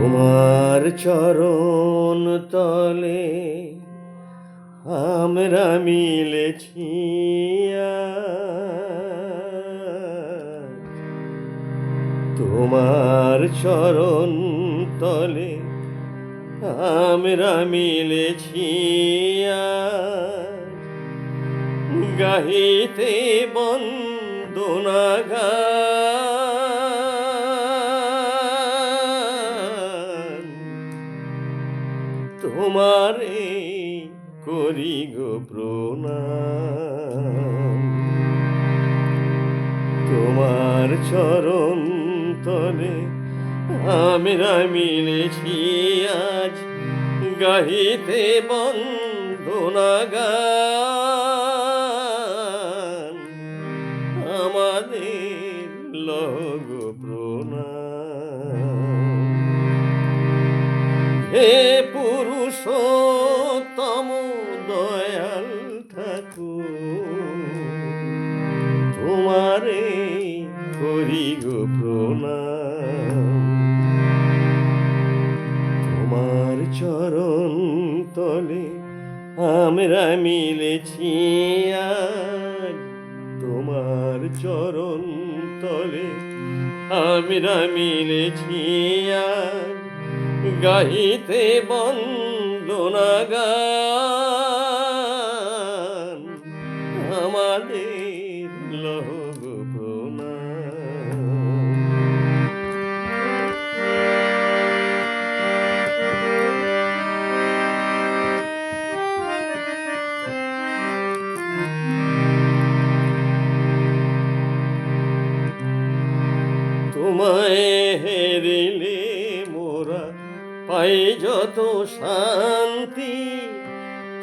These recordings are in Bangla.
তোমার চরণ তলে আমরা মিলেছি আজ। তোমার চরণ তলে আমরা মিলেছি আজ। গাহিতে বন্দনা গান তোমারে করি গো প্রণাম। তোমার চরণ তলে আমরা মিলেছি আজ। গাহিতে বন্দনা গান আমাদের লগ প্রণাম। হে পুরুষোত্তম দয়াল ঠাকুর, তোমারে করি গো প্রণাম। তোমার চরণ তলে আমরা মিলেছি আজ। তোমার চরণ তলে আমরা মিলেছি আজ। গাহিতে বন্দনা গান আমাদের লগ প্রণাম। তোমায় হেরিলে মোরা পাই যত শান্তি।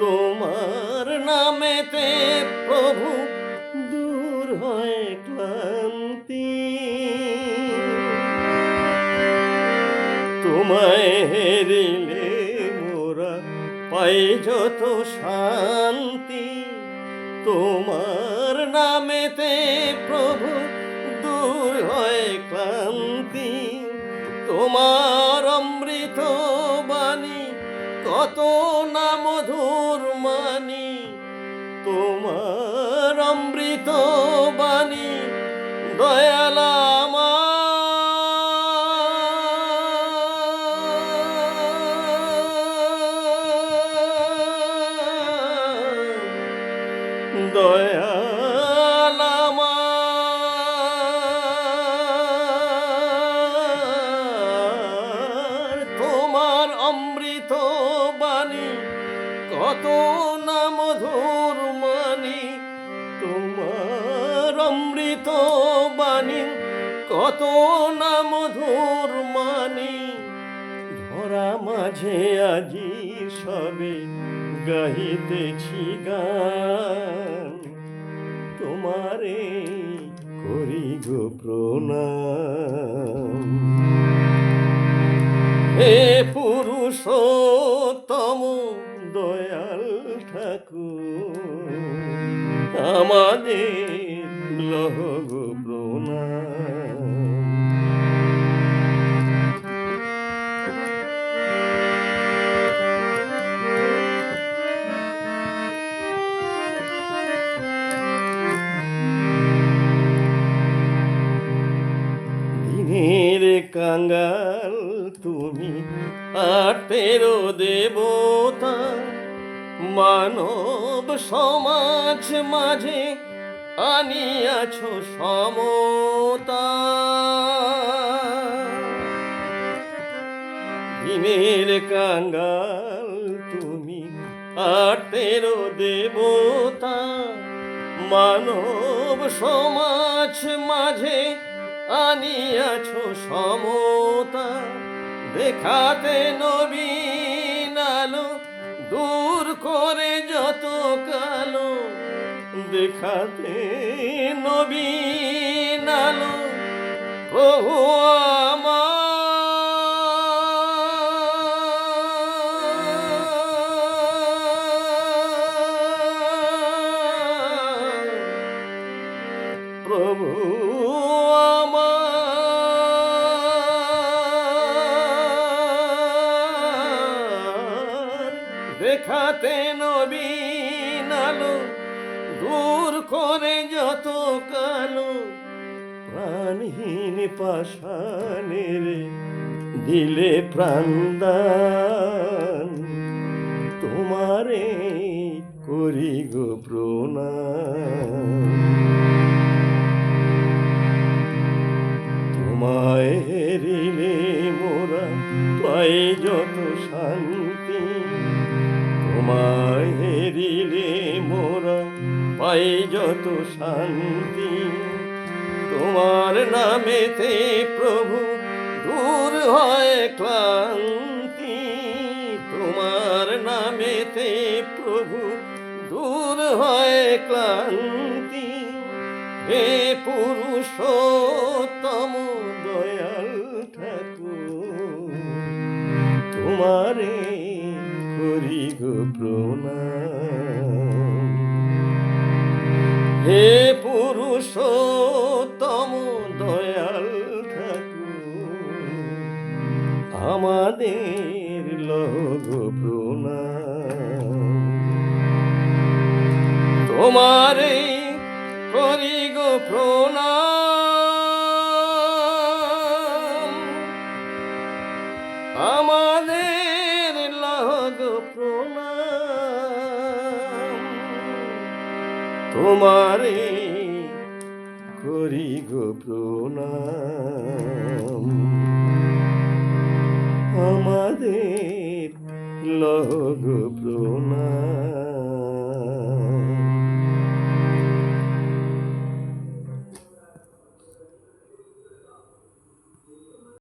তোমার নামেতে প্রভু দূর হয় ক্লান্তি। তোমায় হেরিলে মোরা পাই যত শান্তি। তোমার নামেতে প্রভু দূর হয় ক্লান্তি। তোমার অমৃত বাণী কত না মধুর মানি। তোমার অমৃত বাণী দয়াল আমার, দয়াল আমার। তোমার অমৃত বাণী কত না মধুর মানি। তোমার অমৃত বাণী কত না মধুর মানি। ধরা মাঝে আজি সবে গাহিতেছি গান তোমারে করি গো প্রণাম। হে পুরুষোত্তম দয়াল ঠাকুর, আমাদের লগ প্রণাম। দিনের কাঙ্গাল তুমি আটের দেবতা। মানব সমাজ মাঝে আনিয়াছ সমতা। দিনের কাঙ্গাল তুমি আটের দেবতা। মানব সমাজ মাঝে আনিয়াছ সমতা। দেখাতে নবীন আলো দূর করে যত কালো। দেখাতে নবীন আলো প্রভু আমার, প্রভু আমার। দেখাতে নবীন আলো, দূর করে যত কালো প্রাণহীন পাষাণের দিলে প্রাণদান। তোমারে করি গো প্রণাম। তোমায় হেরিলে মোরা পাই যত শান্তি, তোমায় হেরিলে মোরা পাই যত শান্তি। তোমার নামেতে প্রভু দূর হয় ক্লান্তি, তোমার নামেতে প্রভু দূর হয় ক্লান্তি। হে পুরুষোত্তম দয়াল ঠাকুর, তোমারে করি গো প্রণাম। হে পুরুষোত্তম দয়াল ঠাকুর, আমাদের লগ প্রণাম। তোমারে করি গো প্রণাম, আমাদের লগ প্রণাম। তোমারে করি গো প্রণাম, আমাদের লগ প্রণাম।